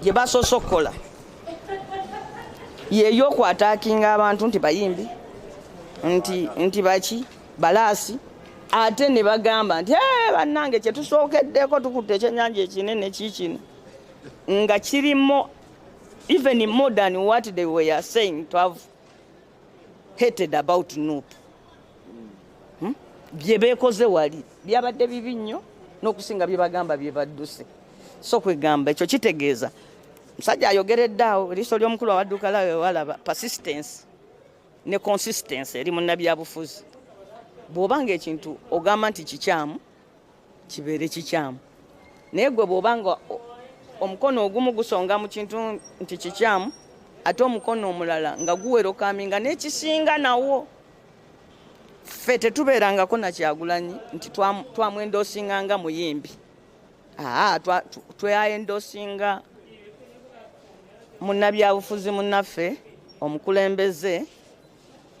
gye basosokola yeyo kwatakinga abantu nti bayimbi nti baki balaasi ate ne bagamba nti bannange kye tusookeddeko tukutte ekyennyanja ekinene kiikino nga kirimo even more than what they were saying to have hated about Nuupu. Bye beekoze wali byabadde bibi nnyo n'okusinga bye bagamba bye badduse. So kwegamba ekyo kitegeeza musajja ayogeredde awo eriiso ly'omukulu awadduka lawe walaba persistence ne consistency eri munnabyabufuzi. Bw'obanga ekintu ogamba nti kikyamu kibeere kikyamu, naye gwe bw'obanga omukono ogumu gusonga mu kintu nti kikyamu ate omukono omulala nga guwerokaminga n'ekisinga nawo. Ffe tetubeerangako na Kyagulanyi nti twamwendosinga nga muyimbi. Tweyendosinga munnabyabufuzi munnaffe omukulembeze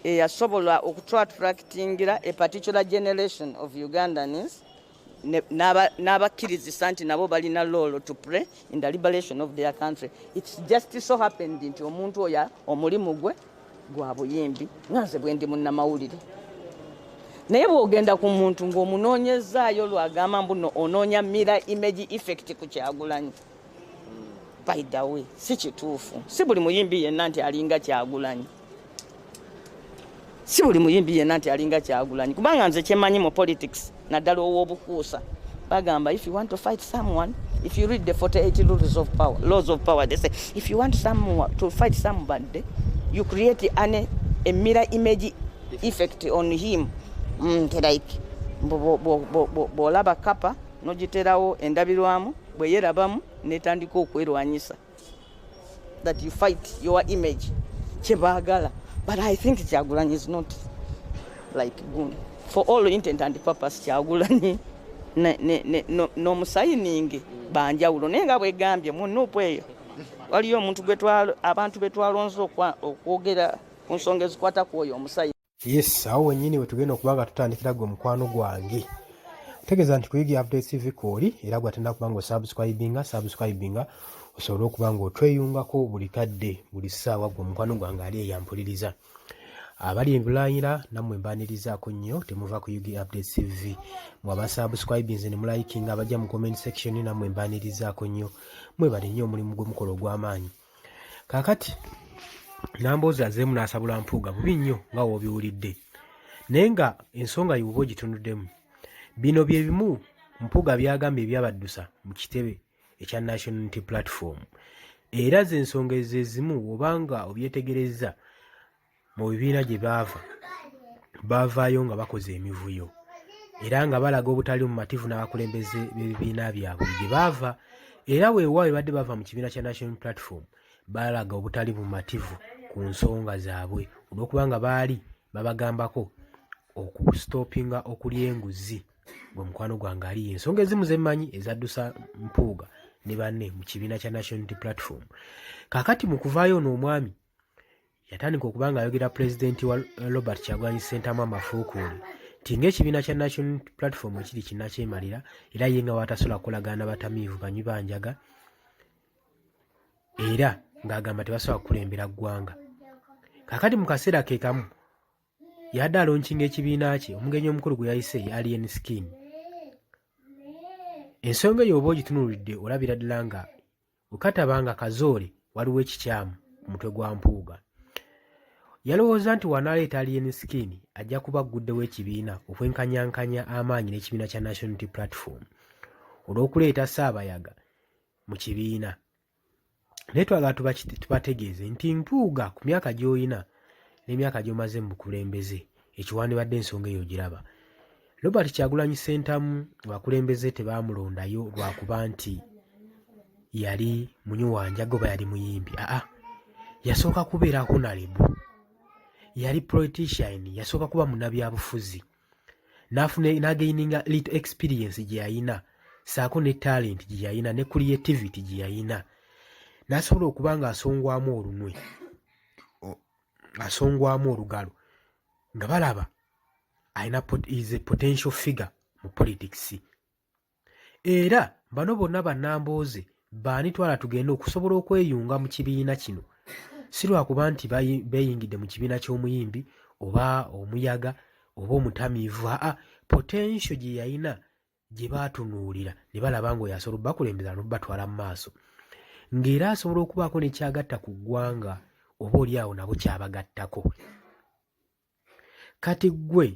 eyasobola okutrattractingira a particular generation of Ugandans n'abakkirizisa nti nabo balina role to play in the liberation of their country. It's just so happened nti omuntu oyo omulimu gwe gwa buyimbi nganze bwe ndi munnamawulire. Naye bw'ogenda ku muntu ng'omunoonyezaayo lwagamba mbuno onoonya mirror image effect ku Kyagulanyi. By the way, si kituufu. Si buli muyimbi yenna nti alinga Kyagulanyi. Si buli muyimbi yenna nti alinga Kyagulanyi. Kubanga nze kyemanyi mu politics naddala ow'obukuusa bagamba if you want to fight someone, if you read the 48 laws of power, they say if you want someone to fight somebody, you create a mirror image effect on him. Like bw'olaba kapa n'ogiterawo endabirwamu bwe yeerabamu n'etandika okwerwanyisa. That you fight your image. Kyebaagala. But I think Kyagulanyi is not like good. For all intent and purpose, Kyagulanyi n'omusayiningi banjawulo. Naye nga bwegambye mu Nuupu eyo waliyo omuntu abantu be twalonze okwogera ku nsonga ezikwata ku oyo omusayi. Yes, awo wennyini we tugenda okuba nga tutandikira gwe mukwano gwange. Otegeeza nti kuyigi updates TV kooli era gwatenda kuba nga subscribinga osobola okuba nga otweyungako buli kadde buli ssaawa gwe mukwano gwange ali eyampuliriza. Abali embulayira nammwe mbanirizaako nnyo temuva ku Yugi Updates TV. Mwaba subscribinze ne mulayikinga abajja mu comment section nammwe mbanirizaako nnyo. Mwebale nnyo omulimu gw'omukola ogw'amaanyi. Kaakati Namboozi azeemu n'asabula Mpuuga bubi nnyo nga w'obiwulidde. Naye nga ensonga y'oba ogitunuddemu. Bino bye bimu Mpuuga byagambye ebyabaddusa mu kitebe ekya National Unity Platform. Era ze ensonga ezezimu obanga obyetegereza mu bibiina gye baavaayo nga bakoze emivuyo. Era nga balaga obutali mu mativu n'abakulembeze b'ebibiina byabwe gye baava. Era weewaawo badde bava mu kibiina kya National Platform balaga obutali mu mativu ku nsonga zaabwe olw'okuba nga baali babagambako okustopinga okulya enguzi. Gwe mukwano gwange ali ensonga ezimu ze mmanyi ezaddusa Mpuuga ne banne mu kibiina kya National Unity Platform. Kaakati mu kuvaayo n'omwami yatandika okuba nga ayogera pulezidenti wa Robert Kyagulanyi Ssentamu amafuukuule nti ng'ekibiina kya National Unity Platform ekiri kinnakyemalira era ye nga watasobola kukolagana batamiivu banywi banjaga era ng'agamba tebasobola kukulembera ggwanga. Kaakati mu kaseera ke kamu yadde alonkinga ekibiina kye omugenyi omukulu gwe yayise Alien Skin. Ensonga eyo oba ogitunulidde olabira ddala nga okatabanga kazoole waliwo ekikyamu ku mutwe gwa Mpuuga. Yalowooza nti wanaaleeta Alien Skin ajja kuba agguddewo ekibiina okwenkanyankanya amaanyi n'ekibiina kya National Unity Platform olw'okuleeta Ssaabayaga mu kibiina. Naye twagala tubategeeze nti Mpuuga ku myaka gy'olina n'emyaka gy'omaze mu bukulembeze ekiwandibadde ensonga eyo giraba. Robert Kyagulanyi Ssentamu abakulembeze tebaamulondayo lwakuba nti yali munywi wa njaga oba yali muyimbi. Yasooka kubeera honorable, yali politician, yasooka kuba munnabyabufuzi, n'againinga little experience gye yalina saako ne talent gye yalina ne creativity gye yalina. N'asobola okuba nga asongwamu olunwe, asongwamu olugalo nga balaba alina is a potential figure mu politics. Era bano bonna bannambooze baani twala tugenda okusobola okweyunga mu kibiina kino, si lwakuba nti beeyingidde mu kibiina ky'omuyimbi oba omuyaga oba omutamiivu, potential gye yalina gye baatunuulira ne balaba ng'oyo asobola obbakulembeza n'obbatwala mu maaso, ng'era asobola okubaako ne kyagatta ku ggwanga oba oli awo nabo kyabagattako. Kati ggwe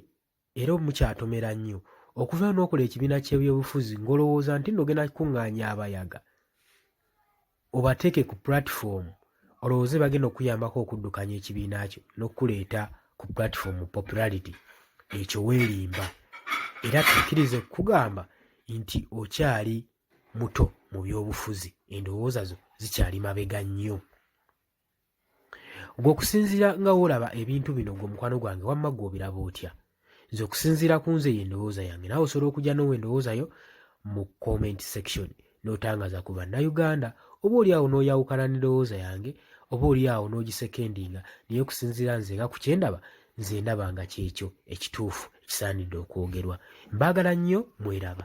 era mukyatomera nnyo okuvayo n'okola ekibiina ky'ebyobufuzi ng'olowooza nti ndogenda kukuŋŋaanya abayaga obateeke ku platform olowooze bagenda okuyambako okuddukanya ekibiina kyo n'okukuleeta ku platform popularity. Ekyo weerimba era tukkirize kugamba nti okyali muto mu byobufuzi, endowooza zo zikyali mabega nnyo. Gwe okusinziira nga woolaba ebintu bino gwe mukwano gwange wamma gwe obiraba otya? Nze okusinziira ku nze y'endowooza yange, naawe osobola okujja n'owa endowooza yo mu comment section n'otangaza ku bannayuganda, oba oli awo n'oyawukana n'endowooza yange, oba oli awo n'ogisekendinga, naye okusinziira nze nga ku kyendaba, nze ndaba nga kyekyo ekituufu ekisaanidde okwogerwa. Mbaagala nnyo, mweraba.